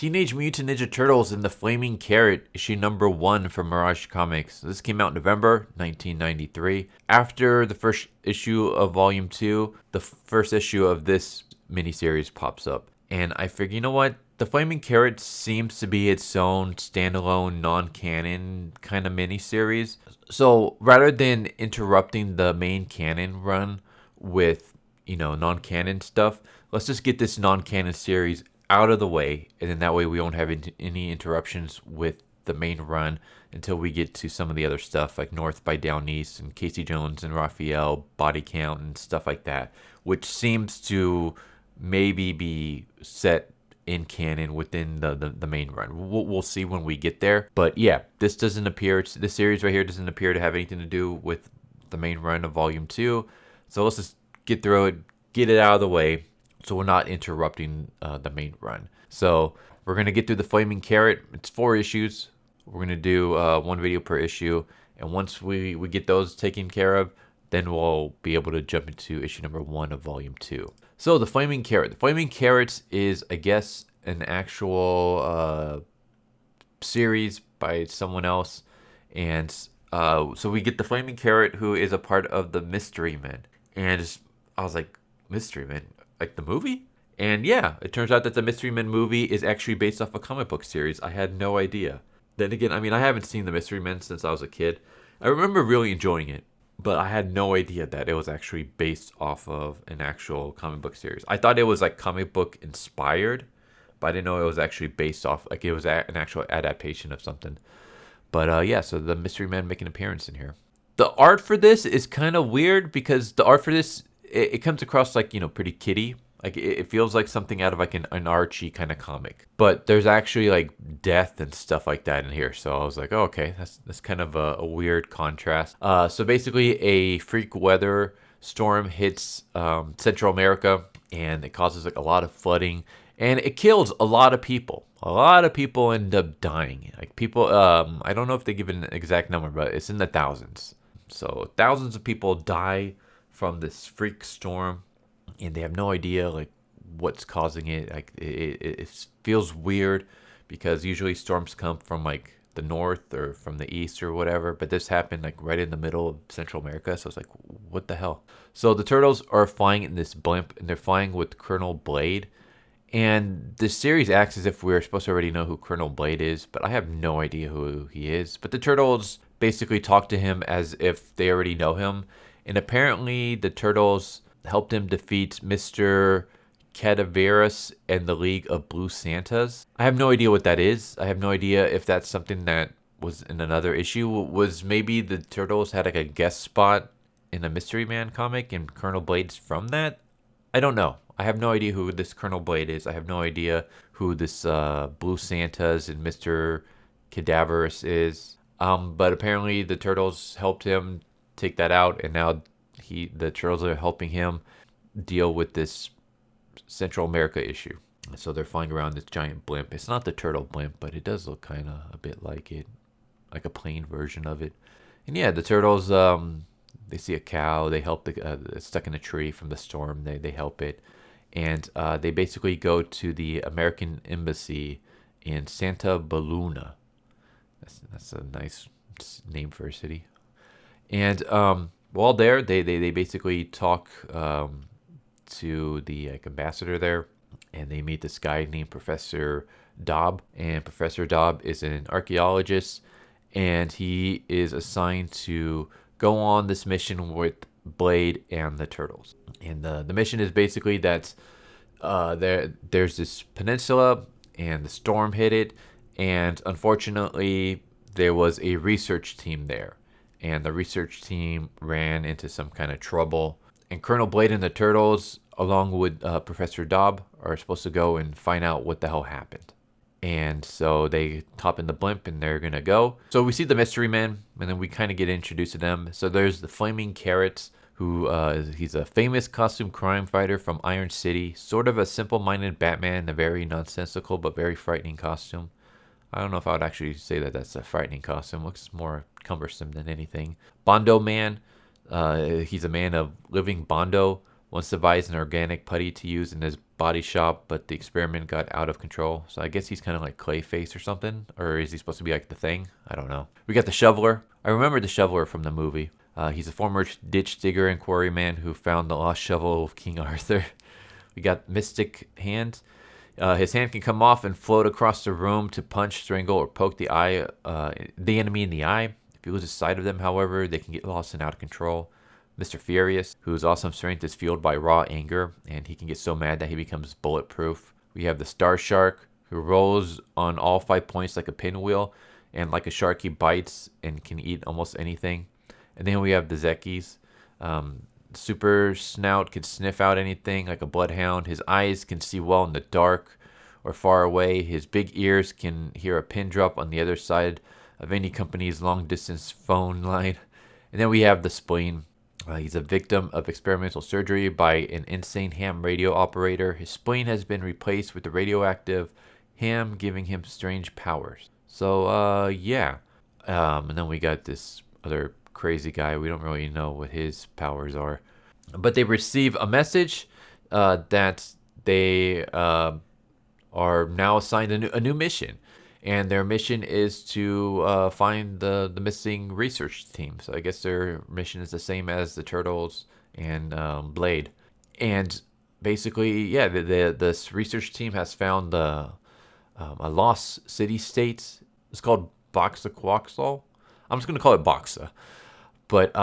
Teenage Mutant Ninja Turtles in the Flaming Carrot, issue number 1 from Mirage Comics. This came out in November 1993. After the first issue of Volume 2, the first issue of this miniseries pops up. And I figure, you know what? The Flaming Carrot seems to be its own standalone, non-canon kind of miniseries. So rather than interrupting the main canon run with, non-canon stuff, let's just get this non-canon series out of the way, and then that way we won't have any interruptions with the main run until we get to some of the other stuff like North by Down East and Casey Jones and Raphael Body Count and stuff like that, which seems to maybe be set in canon within the main run. We'll see when we get there, but yeah, this series right here doesn't appear to have anything to do with the main run of Volume 2, so let's just get through it, get it out of the way, so we're not interrupting the main run. So we're going to get through the Flaming Carrot. It's 4 issues. We're going to do 1 video per issue. And once we get those taken care of, then we'll be able to jump into issue number 1 of Volume 2. So the Flaming Carrot. The Flaming Carrot is, I guess, an actual series by someone else. And so we get the Flaming Carrot, who is a part of the Mystery Men. And I was like, Mystery Men? Like the movie? And yeah, it turns out that the Mystery Men movie is actually based off a comic book series. I had no idea. Then again, I haven't seen the Mystery Men since I was a kid. I remember really enjoying it, but I had no idea that it was actually based off of an actual comic book series. I thought it was like comic book inspired, but I didn't know it was actually based off, like it was an actual adaptation of something. But yeah, so the Mystery Men make an appearance in here. The art for this is kind of weird because the art for this, it comes across like, pretty kiddie. Like it feels like something out of like an Archie kind of comic. But there's actually like death and stuff like that in here. So I was like, oh, okay, that's kind of a weird contrast. So basically a freak weather storm hits Central America and it causes like a lot of flooding and it kills a lot of people. A lot of people end up dying. Like people, I don't know if they give an exact number, but it's in the thousands. So thousands of people die from this freak storm, and they have no idea like what's causing it. Like it feels weird because usually storms come from like the north or from the east or whatever, but this happened like right in the middle of Central America. So it's like, what the hell? So the turtles are flying in this blimp, and they're flying with Colonel Blade. And the series acts as if we're supposed to already know who Colonel Blade is, but I have no idea who he is. But the turtles basically talk to him as if they already know him. And apparently the turtles helped him defeat Mr. Cadaverous and the League of Blue Santas. I have no idea what that is. I have no idea if that's something that was in another issue. Was maybe the turtles had like a guest spot in a Mystery Man comic and Colonel Blade's from that? I don't know. I have no idea who this Colonel Blade is. I have no idea who this Blue Santas and Mr. Cadaverous is. But apparently the turtles helped him take that out, and now the turtles are helping him deal with this Central America issue. So they're flying around this giant blimp. It's not the turtle blimp, but it does look kind of a bit like it, like a plain version of it. And yeah, the turtles, they see a cow. They help it's stuck in a tree from the storm. They help it. And they basically go to the American embassy in Santa Baluna. That's a nice name for a city. And while there, they basically talk to the ambassador there, and they meet this guy named Professor Daub. And Professor Daub is an archaeologist, and he is assigned to go on this mission with Blade and the turtles. And the mission is basically that there's this peninsula, and the storm hit it, and unfortunately there was a research team there, and the research team ran into some kind of trouble, and Colonel Blade and the turtles, along with Professor Daub, are supposed to go and find out what the hell happened. And so they hop in the blimp and they're gonna go. So we see the Mystery Men, and then we kind of get introduced to them. So there's the Flaming Carrot, who he's a famous costume crime fighter from Iron City, sort of a simple-minded Batman, a very nonsensical but very frightening costume. I don't know if I would actually say that that's a frightening costume. Looks more cumbersome than anything. Bondo-Man, he's a man of living Bondo once devised an organic putty to use in his body shop, but the experiment got out of control. So I guess he's kind of like Clayface or something. Or is he supposed to be like the Thing? I don't know. We got the Shoveler. I remember the Shoveler from the movie. He's a former ditch digger and quarryman who found the lost shovel of King Arthur. We got Mystic Hand. His hand can come off and float across the room to punch, strangle, or poke the enemy in the eye. If he loses sight of them, however, they can get lost and out of control. Mr. Furious, whose awesome strength is fueled by raw anger, and he can get so mad that he becomes bulletproof. We have the Star Shark, who rolls on all 5 points like a pinwheel, and like a shark, he bites and can eat almost anything. And then we have the Zekis. Super Snout can sniff out anything like a bloodhound. His eyes can see well in the dark or far away. His big ears can hear a pin drop on the other side of any company's long-distance phone line. And then we have the Spleen. He's a victim of experimental surgery by an insane ham radio operator. His spleen has been replaced with the radioactive ham, giving him strange powers. So, yeah. And then we got this other crazy guy. We don't really know what his powers are. But they receive a message that they are now assigned a new mission. And their mission is to find the missing research team. So I guess their mission is the same as the Turtles and Blade. And basically, yeah, this research team has found a lost city-state. It's called Boxa. I'm just going to call it Boxa. But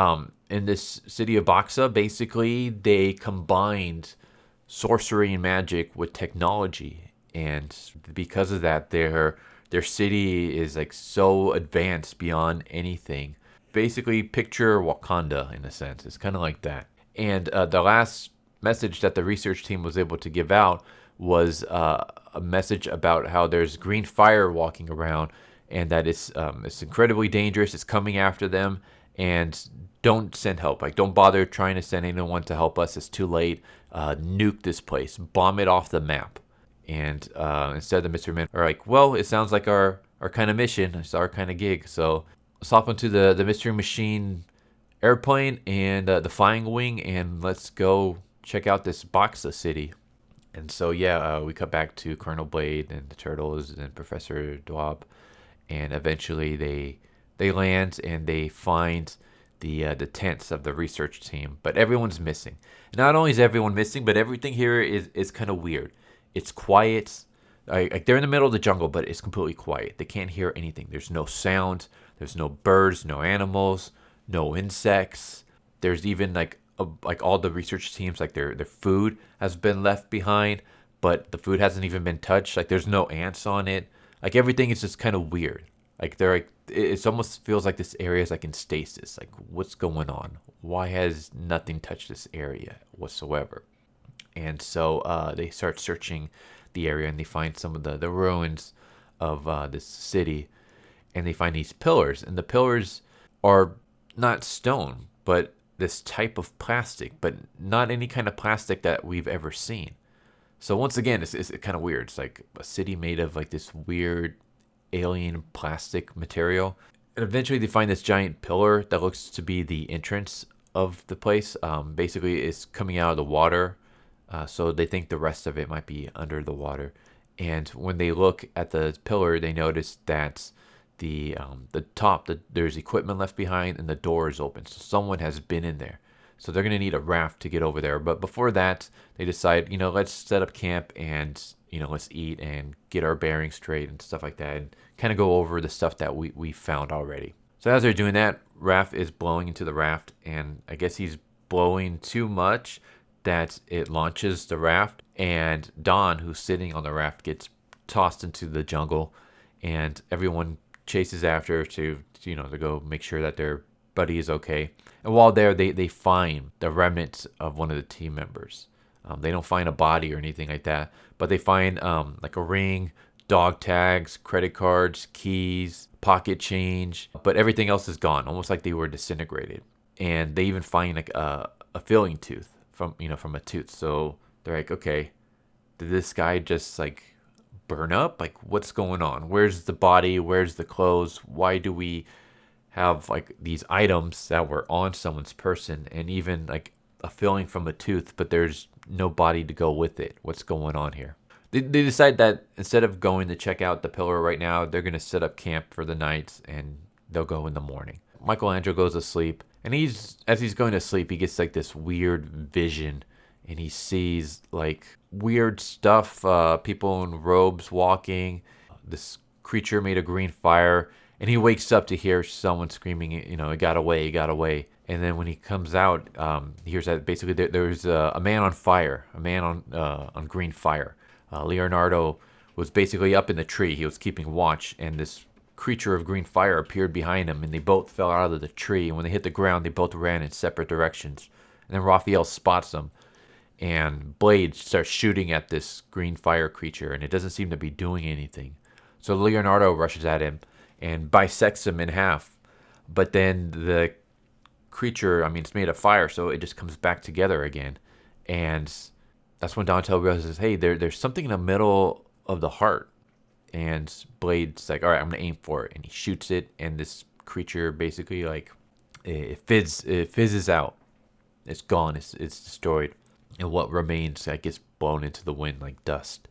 in this city of Boxa, basically, they combined sorcery and magic with technology. And because of that, their city is like so advanced beyond anything. Basically, picture Wakanda in a sense. It's kind of like that. And the last message that the research team was able to give out was a message about how there's green fire walking around, and that it's incredibly dangerous. It's coming after them, and don't send help. Like, don't bother trying to send anyone to help us. It's too late. Nuke this place. Bomb it off the map. And instead, the Mystery Men are like, well, it sounds like our kind of mission. It's our kind of gig. So let's hop into the Mystery Machine airplane and the Flying Wing, and let's go check out this Boxa city. And so, yeah, we cut back to Colonel Blade and the Turtles and Professor Daub. And eventually they land and they find the tents of the research team. But everyone's missing. Not only is everyone missing, but everything here is kind of weird. It's quiet. Like they're in the middle of the jungle, but it's completely quiet. They can't hear anything. There's no sound. There's no birds, no animals, no insects. There's even like all the research teams, like their food has been left behind, but the food hasn't even been touched. Like there's no ants on it. Like everything is just kind of weird. Like they're like, it almost feels like this area is like in stasis. Like what's going on? Why has nothing touched this area whatsoever? And so they start searching the area, and they find some of the ruins of this city, and they find these pillars. And the pillars are not stone, but this type of plastic, but not any kind of plastic that we've ever seen. So once again, it's kind of weird. It's like a city made of like this weird alien plastic material. And eventually they find this giant pillar that looks to be the entrance of the place. Basically, it's coming out of the water. So they think the rest of it might be under the water. And when they look at the pillar, they notice that the top, there's equipment left behind, and the door is open. So someone has been in there. So they're going to need a raft to get over there. But before that, they decide, let's set up camp and, let's eat and get our bearings straight and stuff like that. And kind of go over the stuff that we found already. So as they're doing that, Raph is blowing into the raft. And I guess he's blowing too much that it launches the raft, and Don, who's sitting on the raft, gets tossed into the jungle, and everyone chases after to go make sure that their buddy is okay. And while there, they find the remnants of one of the team members. They don't find a body or anything like that, but they find like a ring, dog tags, credit cards, keys, pocket change, but everything else is gone, almost like they were disintegrated. And they even find like a filling tooth from a tooth. So they're like, okay, did this guy just like burn up? Like, what's going on? Where's the body? Where's the clothes? Why do we have like these items that were on someone's person? And even like a filling from a tooth, but there's no body to go with it. What's going on here? They decide that instead of going to check out the pillar right now, they're going to set up camp for the night and they'll go in the morning. Michelangelo goes to sleep, and as he's going to sleep, he gets like this weird vision, and he sees like weird stuff, people in robes walking, this creature made of green fire, and he wakes up to hear someone screaming, you know, it got away, it got away. And then when he comes out, he hears that basically there's a man on fire, a man on green fire. Leonardo was basically up in the tree. He was keeping watch, and this creature of green fire appeared behind him, and they both fell out of the tree. And when they hit the ground, they both ran in separate directions. And then Raphael spots them, and Blade starts shooting at this green fire creature, and it doesn't seem to be doing anything. So Leonardo rushes at him and bisects him in half. But then the creature, I mean, it's made of fire, so it just comes back together again. And that's when Donatello realizes, hey, there's something in the middle of the heart. And Blade's like, all right, I'm going to aim for it. And he shoots it, and this creature basically, like, it fizzes out. It's gone. It's destroyed. And what remains, like, gets blown into the wind like dust.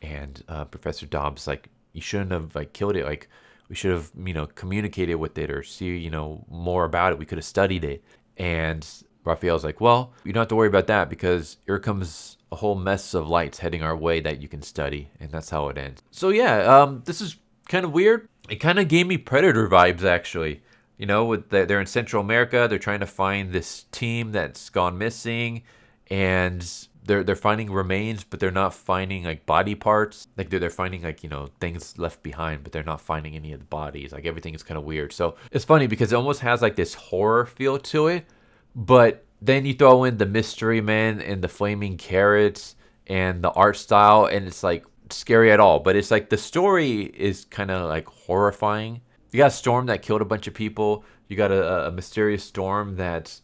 And Professor Daub's like, you shouldn't have, like, killed it. Like, we should have, you know, communicated with it or see, you know, more about it. We could have studied it. And Raphael's like, well, you don't have to worry about that because here comes a whole mess of lights heading our way that you can study. And that's how it ends. So yeah, this is kind of weird. It kind of gave me Predator vibes, actually. You know, they're in Central America. They're trying to find this team that's gone missing. And they're finding remains, but they're not finding like body parts. Like they're finding like, you know, things left behind, but they're not finding any of the bodies. Like everything is kind of weird. So it's funny because it almost has like this horror feel to it. But then you throw in the Mystery Men and the flaming carrots and the art style, and it's like scary at all. But it's like the story is kind of like horrifying. You got a storm that killed a bunch of people. You got a mysterious storm that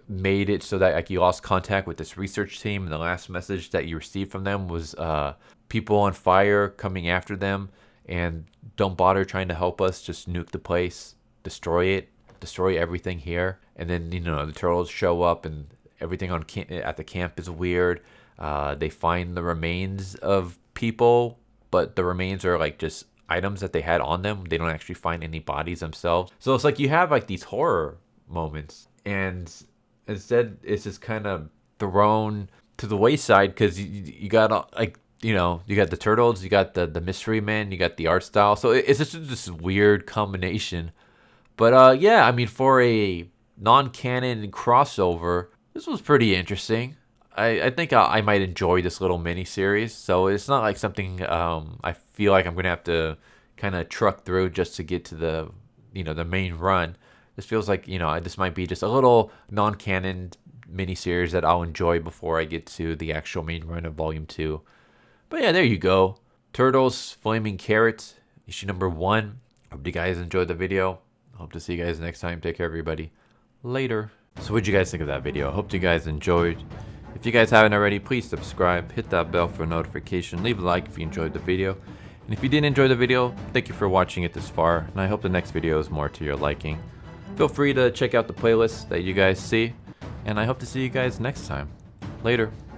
made it so that like you lost contact with this research team, and the last message that you received from them was people on fire coming after them, and don't bother trying to help us, just nuke the place, destroy everything here. And then, you know, the turtles show up, and everything at the camp is weird. They find the remains of people, but the remains are like just items that they had on them. They don't actually find any bodies themselves. So it's like you have like these horror moments, and instead it's just kind of thrown to the wayside because you got like, you know, you got the turtles, you got the Mystery Men, you got the art style. So it's just this weird combination. But yeah, I mean, for a non-canon crossover, this was pretty interesting. I think I might enjoy this little mini series. So it's not like something I feel like I'm gonna have to kind of truck through just to get to the, you know, the main run. This feels like, you know, this might be just a little non-canon miniseries that I'll enjoy before I get to the actual main run of Volume 2. But yeah, there you go. Turtles, Flaming Carrot, issue number 1. Hope you guys enjoyed the video. Hope to see you guys next time. Take care, everybody. Later. So what'd you guys think of that video? Hope you guys enjoyed. If you guys haven't already, please subscribe. Hit that bell for a notification. Leave a like if you enjoyed the video. And if you didn't enjoy the video, thank you for watching it this far. And I hope the next video is more to your liking. Feel free to check out the playlist that you guys see, and I hope to see you guys next time. Later.